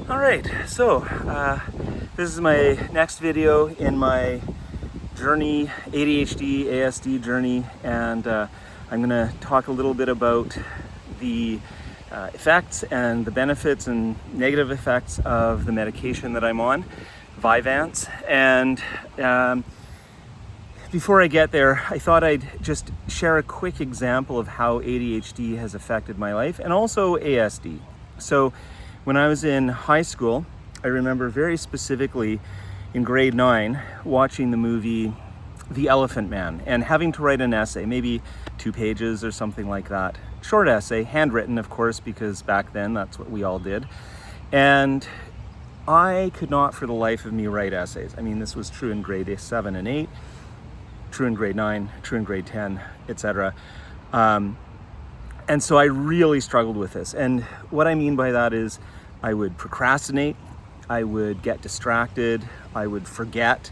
All right, so this is my next video in my journey, ADHD, ASD journey, and I'm going to talk a little bit about the effects and the benefits and negative effects of the medication that I'm on, Vyvanse. And before I get there, I thought I'd just share a quick example of how ADHD has affected my life, and also ASD. So when I was in high school, I remember very specifically in grade 9 watching the movie The Elephant Man and having to write an essay, maybe 2 pages or something like that. Short essay, handwritten of course, because back then that's what we all did. And I could not for the life of me write essays. I mean, this was true in grade 7 and 8, true in grade 9, true in grade 10, etc. And so I really struggled with this. And what I mean by that is I would procrastinate, I would get distracted, I would forget.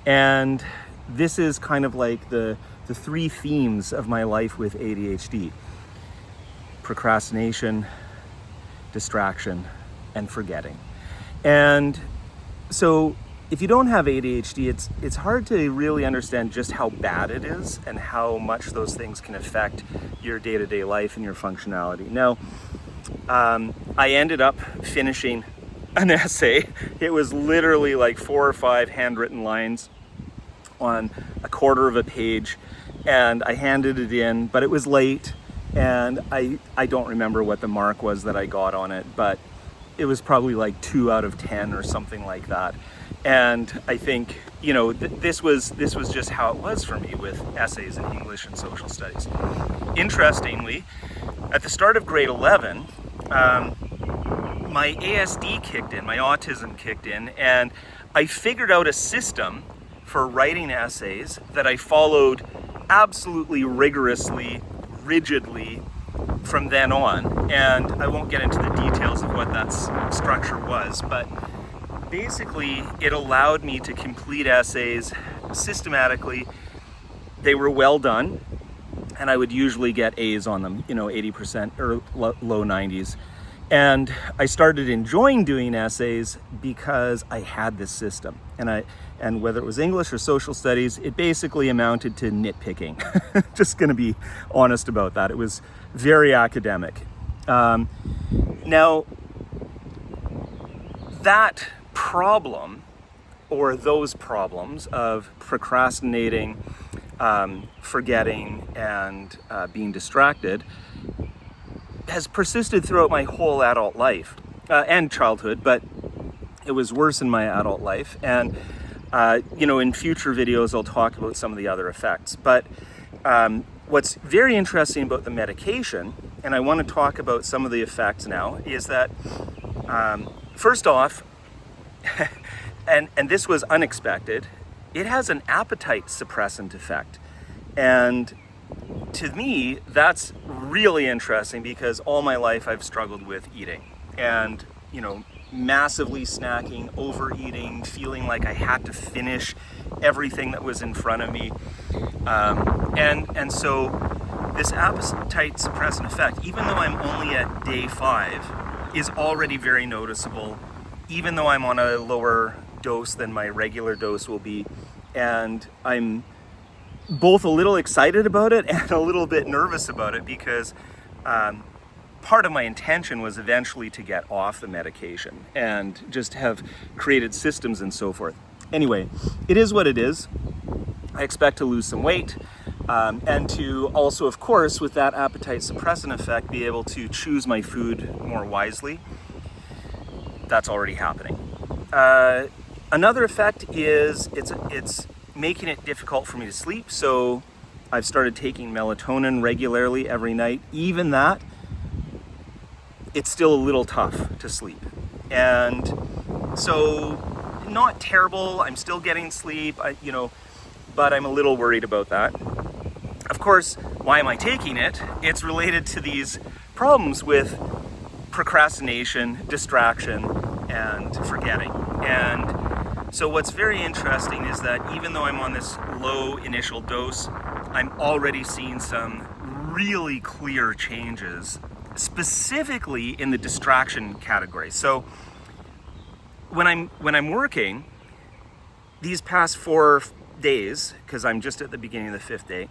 And this is kind of like the 3 themes of my life with ADHD: procrastination, distraction, and forgetting. And so if you don't have ADHD, it's hard to really understand just how bad it is and how much those things can affect your day-to-day life and your functionality. Now, I ended up finishing an essay. It was literally like 4 or 5 handwritten lines on a quarter of a page, and I handed it in, but it was late, and I don't remember what the mark was that I got on it, but it was probably like 2 out of 10 or something like that. And I think, you know, this was just how it was for me with essays in English and social studies. Interestingly, at the start of grade 11, my ASD kicked in, my autism kicked in, and I figured out a system for writing essays that I followed absolutely rigorously, rigidly from then on. And I won't get into the details of what that structure was, but basically it allowed me to complete essays systematically. They were well done, and I would usually get A's on them, 80% or low 90s. And I started enjoying doing essays because I had this system. And whether it was English or social studies, it basically amounted to nitpicking. Just gonna be honest about that. It was very academic. Now, that problem, or those problems of procrastinating, forgetting, and being distracted, has persisted throughout my whole adult life and childhood, but it was worse in my adult life. And in future videos I'll talk about some of the other effects. But what's very interesting about the medication, and I want to talk about some of the effects now, is that first off, and this was unexpected, it has an appetite suppressant effect. And to me, that's really interesting because all my life I've struggled with eating and, massively snacking, overeating, feeling like I had to finish everything that was in front of me. And so this appetite suppressant effect, even though I'm only at day 5, is already very noticeable, even though I'm on a lower dose than my regular dose will be. And I'm both a little excited about it and a little bit nervous about it because part of my intention was eventually to get off the medication and just have created systems and so forth. Anyway, it is what it is. I expect to lose some weight and to also, of course, with that appetite suppressant effect, be able to choose my food more wisely. That's already happening. Another effect is it's making it difficult for me to sleep. So I've started taking melatonin regularly every night. Even that, it's still a little tough to sleep. And so not terrible, I'm still getting sleep, but I'm a little worried about that. Of course, why am I taking it? It's related to these problems with procrastination, distraction, and forgetting. And so what's very interesting is that even though I'm on this low initial dose, I'm already seeing some really clear changes, specifically in the distraction category. So when I'm working, these past 4 days, because I'm just at the beginning of the 5th day,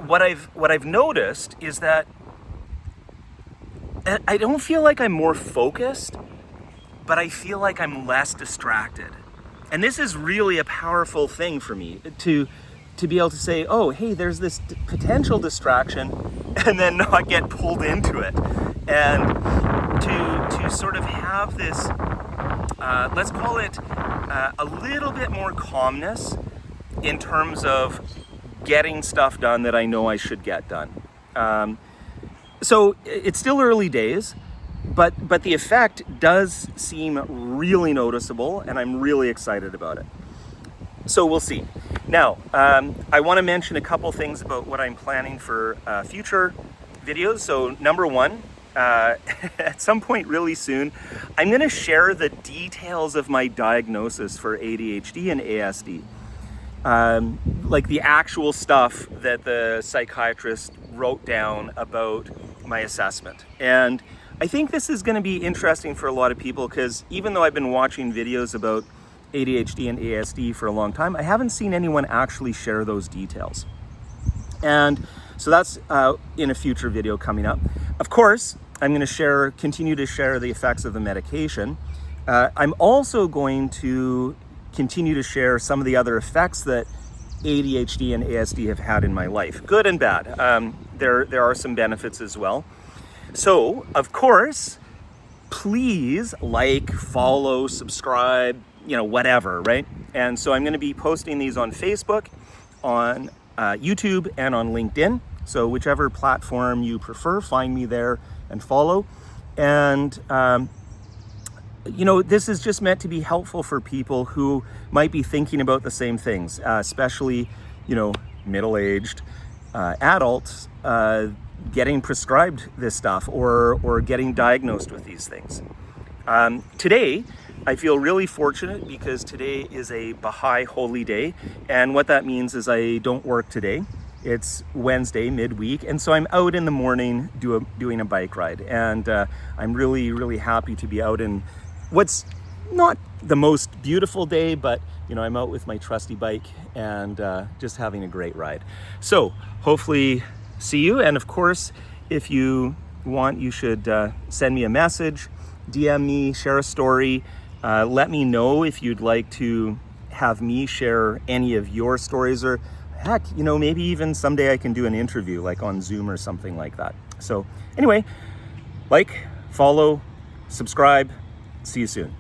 what I've noticed is that I don't feel like I'm more focused, but I feel like I'm less distracted. And this is really a powerful thing for me to be able to say, oh, hey, there's this potential distraction, and then not get pulled into it. And to sort of have this, let's call it a little bit more calmness in terms of getting stuff done that I know I should get done. So it's still early days, but the effect does seem really noticeable, and I'm really excited about it. So we'll see. Now, I want to mention a couple things about what I'm planning for future videos. So number one, at some point really soon, I'm going to share the details of my diagnosis for ADHD and ASD. Like the actual stuff that the psychiatrist wrote down about my assessment. And I think this is going to be interesting for a lot of people, because even though I've been watching videos about ADHD and ASD for a long time, I haven't seen anyone actually share those details. And so that's in a future video coming up. Of course, I'm going to continue to share the effects of the medication. I'm also going to continue to share some of the other effects that ADHD and ASD have had in my life, good and bad. There are some benefits as well. So, of course, please like, follow, subscribe, whatever, right? And so I'm going to be posting these on Facebook, on YouTube, and on LinkedIn. So whichever platform you prefer, find me there and follow. And this is just meant to be helpful for people who might be thinking about the same things, especially, middle-aged adults getting prescribed this stuff or getting diagnosed with these things. Today, I feel really fortunate because today is a Baha'i holy day. And what that means is I don't work today. It's Wednesday, midweek. And so I'm out in the morning doing a bike ride. And I'm really, really happy to be out in what's not the most beautiful day, but I'm out with my trusty bike and just having a great ride. So hopefully see you. And of course, if you want, you should send me a message, DM me, share a story. Let me know if you'd like to have me share any of your stories, or heck, maybe even someday I can do an interview like on Zoom or something like that. So anyway, like, follow, subscribe. See you soon.